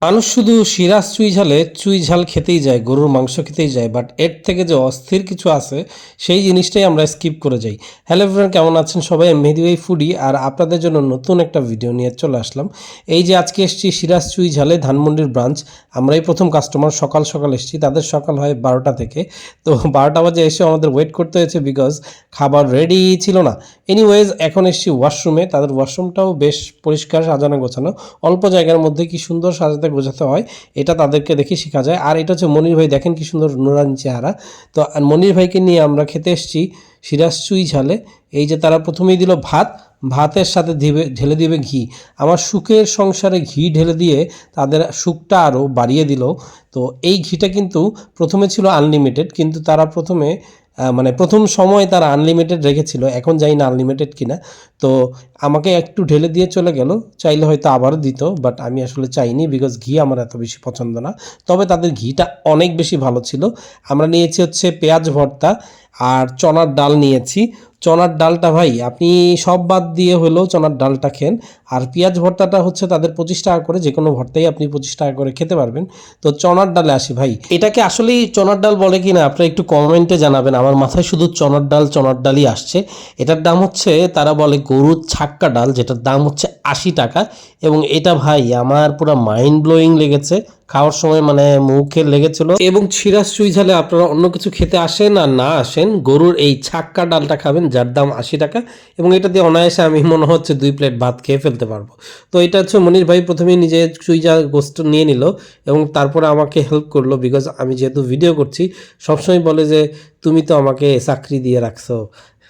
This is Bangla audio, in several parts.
মানুষ শুধু সিরাজ চুই ঝালে চুই ঝাল খেতেই যায়, গরুর মাংস খেতেই যায়, বাট এর থেকে যে অস্থির কিছু আছে সেই জিনিসটাই আমরা স্কিপ করে যাই। হ্যালো এভরিওয়ান, কেমন আছেন সবাই? আমি মেহেদি ভাই ফুডি, আর আপনাদের জন্য নতুন একটা ভিডিও নিয়ে চলে আসলাম। এই যে আজকে এসেছি সিরাজ চুই ঝালে, ধানমন্ডির ব্রাঞ্চ। আমরাই প্রথম কাস্টমার, সকাল সকাল এসেছি। তাদের সকাল হয় 12টা থেকে, তো 12টা বাজে এসে আমাদের ওয়েট করতে হয়েছে বিকজ খাবার রেডি ছিল না। এনিওয়েজ, এখন এসেছি ওয়াশরুমে। তাদের ওয়াশরুমটাও বেশ পরিষ্কার, সাজানো গোছানো, অল্প জায়গার মধ্যে কি সুন্দর সাজাতে গোছাতে হয় এটা তাদেরকে দেখে শেখা যায়। আর এটা হচ্ছে মনির ভাই, দেখেন কি সুন্দর নুরানি চেহারা। তো মনির ভাইকে নিয়ে আমরা খেতে এসেছি সিরাজ চুই ঝালে। এই যে তারা প্রথমেই দিল ভাত, ভাতের সাথে ঢেলে দিবে ঘি। আমার সুখের সংসারে ঘি ঢেলে দিয়ে তাদের সুখটা আরও বাড়িয়ে দিল। তো এই ঘিটা কিন্তু প্রথমে ছিল আনলিমিটেড, কিন্তু তারা প্রথমে মানে প্রথম সময় তারা আনলিমিটেড রেখেছিল, এখন জানি না আনলিমিটেড কিনা। তো আমাকে একটু ঢেলে দিয়ে চলে গেল, চাইলে হয়তো আবারও দিত, বাট আমি আসলে চাইনি বিকজ ঘি আমার এত বেশি পছন্দ না। তবে তাদের ঘিটা অনেক বেশি ভালো ছিল। আমরা নিয়েছি হচ্ছে পেঁয়াজ ভর্তা আর চনার ডাল নিয়েছি। চনার ডালটা ভাই আপনি সব বাদ দিয়ে হলেও চনার ডালটা খেন। আর পেঁয়াজ ভর্তাটা হচ্ছে তাদের 25 টাকা করে, যে কোনো ভর্তাই আপনি 25 টাকা করে খেতে পারবেন। তো চনার ডালে আসি ভাই, এটাকে আসলেই চনার ডাল বলে কি না আপনারা একটু কমেন্টে জানাবেন। আমার মাথায় শুধু চনার ডালই আসছে। এটার দাম হচ্ছে, তারা বলে গরুর ছাক্কা ডাল, যেটার দাম হচ্ছে 80 টাকা। এবং এটা ভাই আমার পুরো মাইন্ড ব্লোয়িং লেগেছে খাওয়ার সময়, মানে মুখে লেগেছিল। এবং সিরাজ চুই ঝালে আপনারা অন্য কিছু খেতে আসেন আর না আসেন, গরুর এই ছাক্কা ডালটা খাবেন যার দাম 80 টাকা। এবং এটা দিয়ে অনায়াসে আমি মনে হচ্ছে 2 প্লেট ভাত খেয়ে ফেলতে পারবো। তো এটা হচ্ছে মনির ভাই প্রথমেই নিজে চুই ঝাল গোস্ত নিয়ে নিল এবং তারপরে আমাকে হেল্প করলো বিকজ আমি যেহেতু ভিডিও করছি। সবসময় বলে যে তুমি তো আমাকে চাকরি দিয়ে রাখছো।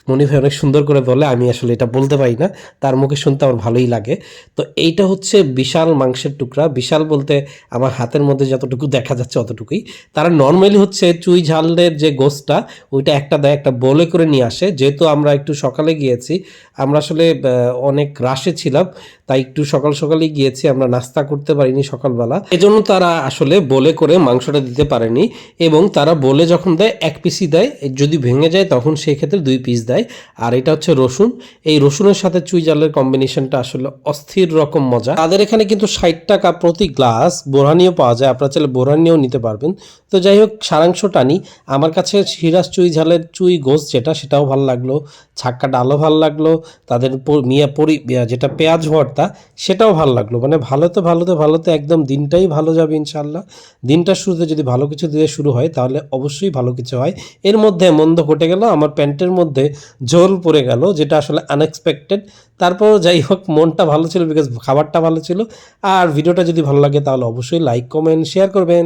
মনির ভাই অনেক সুন্দর করে বলে, আমি আসলে এটা বলতে পারি না, তার মুখে শুনতে আমার ভালোই লাগে। তো এইটা হচ্ছে বিশাল মাংসের টুকরা, বিশাল বলতে আমার হাতের মধ্যে যতটুকু দেখা যাচ্ছে অতটুকুই। তারা নর্মালি হচ্ছে চুই ঝালের যে গোস্তটা ওইটা একটা দেয়, একটা বলে করে নিয়ে আসে। যেহেতু আমরা একটু সকালে গিয়েছি, আমরা আসলে অনেক রাশে ছিলাম, তাই একটু সকাল সকালই গিয়েছি, আমরা নাস্তা করতে পারিনি সকালবেলা, এজন্য তারা আসলে বলে করে মাংসটা দিতে পারেনি। এবং তারা বলে যখন দেয় 1 পিসই দেয়, যদি ভেঙে যায় তখন সেই ক্ষেত্রে 2 পিস দেয়। আর এটা হচ্ছে রসুন, এই রসুনের সাথে চুই ঝালের কম্বিনেশনটা আসলে অস্থির রকম মজা। তাদের এখানে কিন্তু 60 টাকা প্রতি গ্লাস বোরহানিও পাওয়া যায়, আপনারা চাইলে বোরহানিও নিতে পারবেন। তো যাই হোক, সারাংশ টানি, আমার কাছে সিরাজ চুই ঝালের চুই গোস যেটা, সেটাও ভালো লাগলো, ছাক্কা ডালও ভালো লাগলো, তাদের যেটা পেঁয়াজ ভর্তা সেটাও ভালো লাগলো। মানে ভালোতে একদম দিনটাই ভালো যাবে ইনশাল্লাহ। দিনটার শুরুতে যদি ভালো কিছু দিয়ে শুরু হয় তাহলে অবশ্যই ভালো কিছু হয়। এর মধ্যে মন্দ ঘটে গেল, আমার প্যান্টের মধ্যে ঝোল পড়ে গেল, যেটা আসলে আনএক্সপেক্টেড। তারপর যাই হোক, মনটা ভালো ছিল বিকজ খাবারটা ভালো ছিল। আর ভিডিওটা যদি ভালো লাগে তাহলে অবশ্যই লাইক, কমেন্ট, শেয়ার করবেন।